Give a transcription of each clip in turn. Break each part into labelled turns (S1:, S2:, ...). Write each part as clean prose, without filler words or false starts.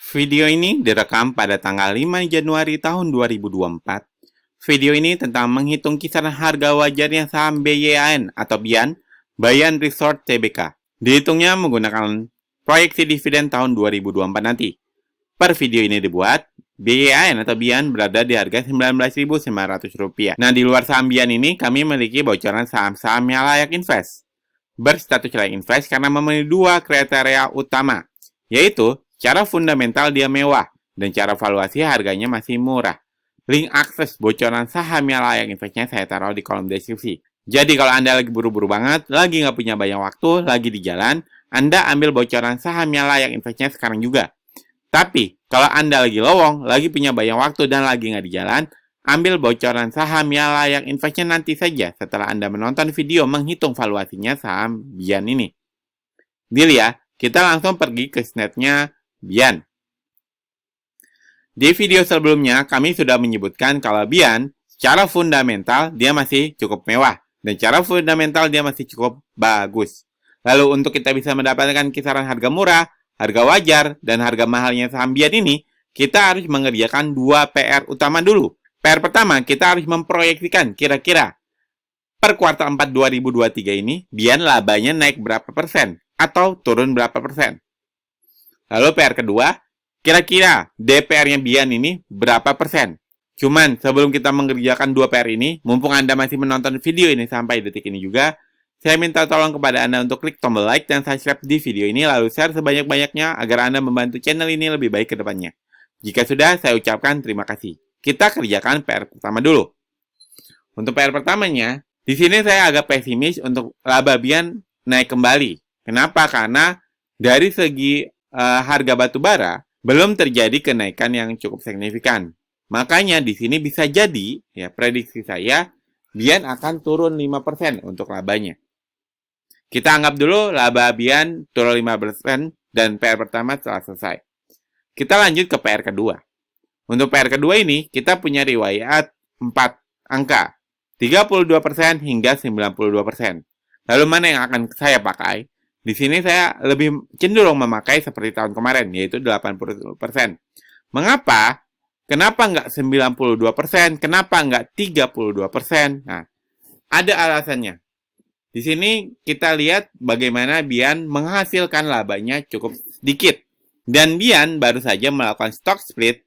S1: Video ini direkam pada tanggal 5 Januari tahun 2024. Video ini tentang menghitung kisaran harga wajarnya saham BYAN atau BIAN, Bayan Resort Tbk. Dihitungnya menggunakan proyeksi dividen tahun 2024 nanti. Per video ini dibuat, BYAN atau BIAN berada di harga Rp19.900. Nah, di luar saham BIAN ini, kami memiliki bocoran saham-saham yang layak invest. Berstatus layak invest karena memenuhi dua kriteria utama, yaitu cara fundamental dia mewah dan cara valuasi harganya masih murah. Link akses bocoran saham yang layak investnya saya taruh di kolom deskripsi. Jadi kalau Anda lagi buru-buru banget, lagi nggak punya banyak waktu, lagi di jalan, Anda ambil bocoran saham yang layak investnya sekarang juga. Tapi kalau Anda lagi lowong, lagi punya banyak waktu dan lagi nggak di jalan, ambil bocoran saham yang layak investnya nanti saja setelah Anda menonton video menghitung valuasinya saham BIAN ini. Deal ya, kita langsung pergi ke snapnya BIAN. Di video sebelumnya, kami sudah menyebutkan kalau BIAN secara fundamental dia masih cukup mewah dan secara fundamental dia masih cukup bagus. Lalu untuk kita bisa mendapatkan kisaran harga murah, harga wajar, dan harga mahalnya saham BIAN ini, kita harus mengerjakan dua PR utama dulu. PR pertama, kita harus memproyeksikan kira-kira per kuartal 4 2023 ini, BIAN labanya naik berapa persen atau turun berapa persen. Lalu PR kedua, kira-kira DPR-nya BIAN ini berapa persen? Cuman sebelum kita mengerjakan dua PR ini, mumpung Anda masih menonton video ini sampai detik ini juga, saya minta tolong kepada Anda untuk klik tombol like dan subscribe di video ini, lalu share sebanyak-banyaknya agar Anda membantu channel ini lebih baik ke depannya. Jika sudah, saya ucapkan terima kasih. Kita kerjakan PR pertama dulu. Untuk PR pertamanya, di sini saya agak pesimis untuk laba BIAN naik kembali. Kenapa? Karena dari segi harga batu bara belum terjadi kenaikan yang cukup signifikan. Makanya di sini bisa jadi, ya prediksi saya, BIAN akan turun 5% untuk labanya. Kita anggap dulu laba BIAN turun 5% dan PR pertama telah selesai. Kita lanjut ke PR kedua. Untuk PR kedua ini, kita punya riwayat 4 angka, 32% hingga 92%. Lalu mana yang akan saya pakai? Di sini saya lebih cenderung memakai seperti tahun kemarin, yaitu 80%. Mengapa? Kenapa nggak 92%? Kenapa nggak 32%? Nah, ada alasannya. Di sini kita lihat bagaimana BIAN menghasilkan labanya cukup sedikit. Dan BIAN baru saja melakukan stock split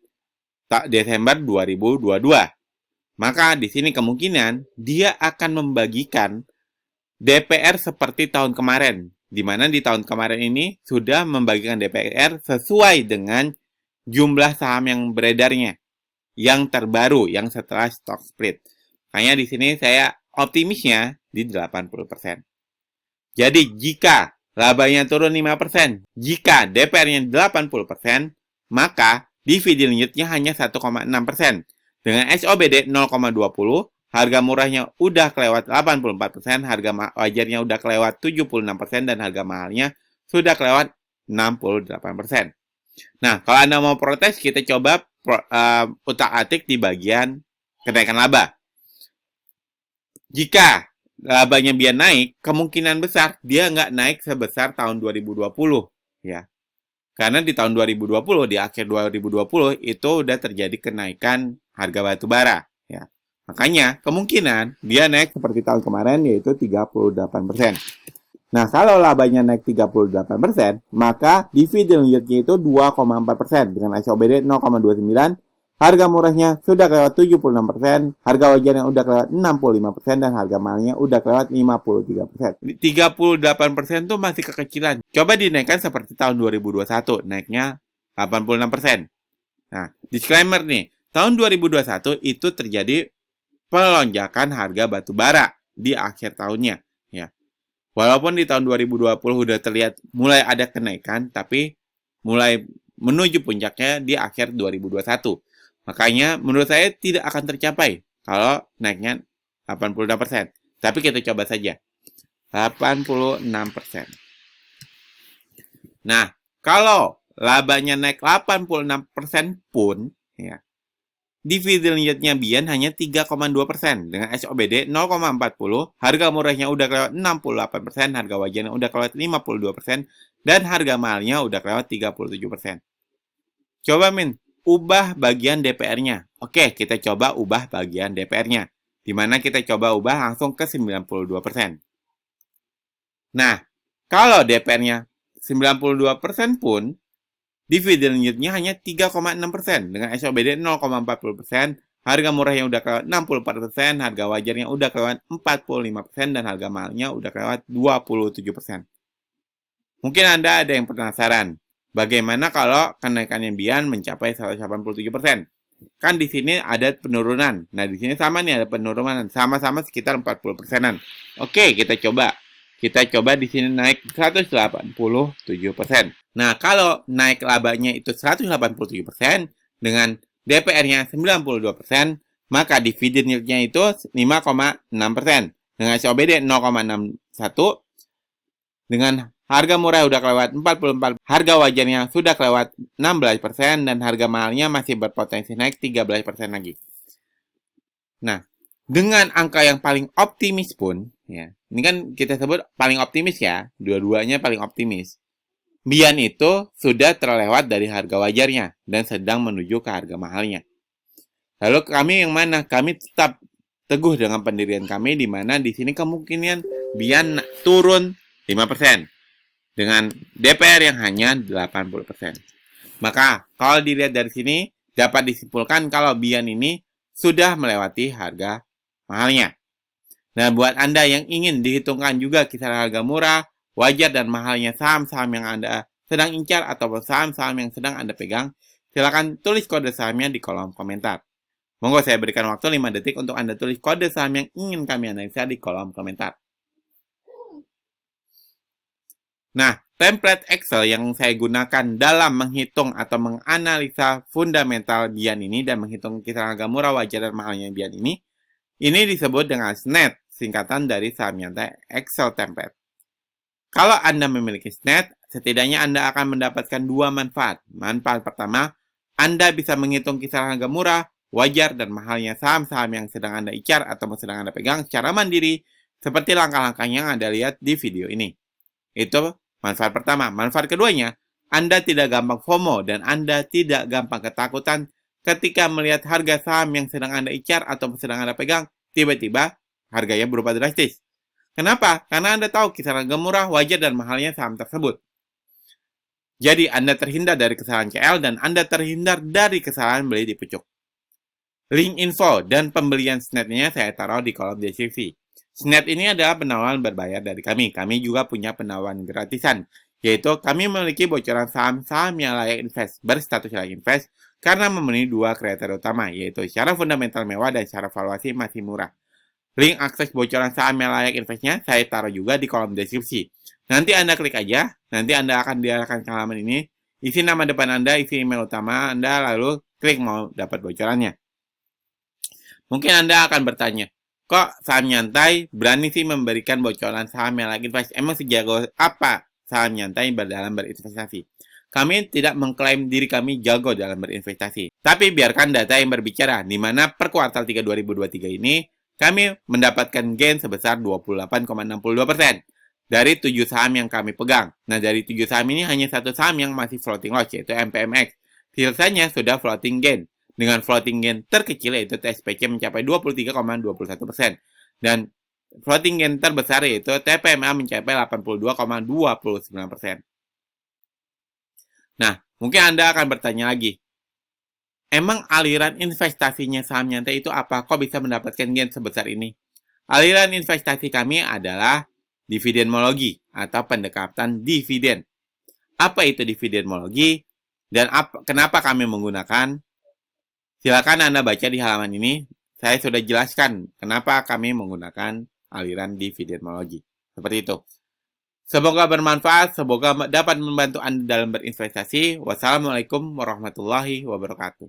S1: Desember 2022. Maka di sini kemungkinan dia akan membagikan DPR seperti tahun kemarin, di mana di tahun kemarin ini sudah membagikan DPR sesuai dengan jumlah saham yang beredarnya, yang terbaru, yang setelah stock split. Makanya di sini saya optimisnya di 80%. Jadi jika labanya turun 5%, jika DPR-nya 80%, maka dividen yieldnya hanya 1,6%. Dengan SOBD 0,20, harga murahnya udah kelewat 84%, harga wajarnya udah kelewat 76%, dan harga mahalnya sudah kelewat 68%. Nah, kalau Anda mau protes, kita coba utak-atik di bagian kenaikan laba. Jika labanya BIAN naik, kemungkinan besar dia nggak naik sebesar tahun 2020. Ya. Karena di tahun 2020, di akhir 2020, itu udah terjadi kenaikan harga batu bara. Ya. Makanya, kemungkinan dia naik seperti tahun kemarin, yaitu 38%. Nah, kalau labanya naik 38%, maka dividen yieldnya itu 2,4%. Dengan SOBD 0,29, harga murahnya sudah kelewat 76%, harga wajarnya udah kelewat 65%, dan harga mahalnya udah kelewat 53%. 38% itu masih kekecilan. Coba dinaikkan seperti tahun 2021, naiknya 86%. Nah, disclaimer nih, tahun 2021 itu terjadi pelonjakan harga batu bara di akhir tahunnya, ya. Walaupun di tahun 2020 udah terlihat mulai ada kenaikan, tapi mulai menuju puncaknya di akhir 2021. Makanya menurut saya tidak akan tercapai kalau naiknya 86%. Tapi kita coba saja. 86%. Nah, kalau labanya naik 86% pun, ya, dividen yieldnya BIAN hanya 3,2%. Dengan SOBD 0,40, harga murahnya udah kelewat 68%, harga wajarnya udah kelewat 52%, dan harga mahalnya udah kelewat 37%. Coba ubah bagian DPR-nya. Oke, kita coba ubah bagian DPR-nya. Di mana kita coba ubah langsung ke 92%. Nah, kalau DPR-nya 92% pun, dividen yieldnya hanya 3,6%. Dengan SOBD 0,40%, harga murahnya udah kelewat 64%, harga wajarnya udah kelewat 45%, dan harga mahalnya udah kelewat 27%. Mungkin Anda ada yang penasaran, bagaimana kalau kenaikannya Bian mencapai 187%? Kan di sini ada penurunan. Nah, di sini sama nih ada penurunan, sama-sama sekitar 40%-an. Oke, kita coba. Kita coba di sini naik 187%. Nah, kalau naik labanya itu 187% dengan DPR-nya 92%, maka dividen yield-nya itu 5,6%. Dengan SOBD 0,61, dengan harga murah udah kelewat 44%, harga wajarnya sudah kelewat 16%, dan harga mahalnya masih berpotensi naik 13% lagi. Nah, dengan angka yang paling optimis pun, ya, ini kan kita sebut paling optimis ya, dua-duanya paling optimis. Bian itu sudah terlewat dari harga wajarnya dan sedang menuju ke harga mahalnya. Lalu kami yang mana? Kami tetap teguh dengan pendirian kami, di mana di sini kemungkinan Bian turun 5% dengan DPR yang hanya 80%. Maka kalau dilihat dari sini dapat disimpulkan kalau Bian ini sudah melewati harga mahalnya. Nah, buat Anda yang ingin dihitungkan juga kisaran harga murah, wajar, dan mahalnya saham-saham yang Anda sedang incar ataupun saham-saham yang sedang Anda pegang, silakan tulis kode sahamnya di kolom komentar. Monggo saya berikan waktu 5 detik untuk Anda tulis kode saham yang ingin kami analisa di kolom komentar. Nah, template Excel yang saya gunakan dalam menghitung atau menganalisa fundamental Bian ini dan menghitung kisaran harga murah, wajar, dan mahalnya Bian ini disebut dengan SNET, singkatan dari saham nyantai Excel template. Kalau Anda memiliki SNET, setidaknya Anda akan mendapatkan dua manfaat. Manfaat pertama, Anda bisa menghitung kisaran harga murah, wajar, dan mahalnya saham-saham yang sedang Anda icar atau sedang Anda pegang secara mandiri, seperti langkah-langkah yang Anda lihat di video ini. Itu manfaat pertama. Manfaat keduanya, Anda tidak gampang FOMO dan Anda tidak gampang ketakutan ketika melihat harga saham yang sedang Anda icar atau sedang Anda pegang, tiba-tiba harganya berubah drastis. Kenapa? Karena Anda tahu kisaran harga murah, wajar, dan mahalnya saham tersebut. Jadi Anda terhindar dari kesalahan CL dan Anda terhindar dari kesalahan beli di pucuk. Link info dan pembelian SNET-nya saya taruh di kolom deskripsi. SNET ini adalah penawaran berbayar dari kami. Kami juga punya penawaran gratisan, yaitu kami memiliki bocoran saham-saham yang layak invest, berstatus layak invest, karena memenuhi dua kriteria utama, yaitu secara fundamental mewah dan secara valuasi masih murah. Link akses bocoran saham yang layak investnya saya taruh juga di kolom deskripsi. Nanti Anda klik aja, nanti Anda akan diarahkan ke halaman ini, isi nama depan Anda, isi email utama Anda, lalu klik mau dapat bocorannya. Mungkin Anda akan bertanya, kok saham nyantai berani sih memberikan bocoran saham yang layak invest? Emang sejago apa saham nyantai dalam berinvestasi? Kami tidak mengklaim diri kami jago dalam berinvestasi. Tapi biarkan data yang berbicara, di mana per kuartal 3 2023 ini, kami mendapatkan gain sebesar 28,62% dari 7 saham yang kami pegang. Nah, dari 7 saham ini hanya satu saham yang masih floating loss, yaitu MPMX. Sisanya sudah floating gain. Dengan floating gain terkecil, yaitu TSPC mencapai 23,21%. Dan floating gain terbesar, yaitu TPMA mencapai 82,29%. Nah, mungkin Anda akan bertanya lagi, emang aliran investasinya saham nyantai itu apa? Kok bisa mendapatkan gain sebesar ini? Aliran investasi kami adalah dividenmologi atau pendekatan dividen. Apa itu dividenmologi dan kenapa kami menggunakan? Silakan Anda baca di halaman ini. Saya sudah jelaskan kenapa kami menggunakan aliran dividenmologi. Seperti itu. Semoga bermanfaat, semoga dapat membantu Anda dalam berinvestasi. Wassalamualaikum warahmatullahi wabarakatuh.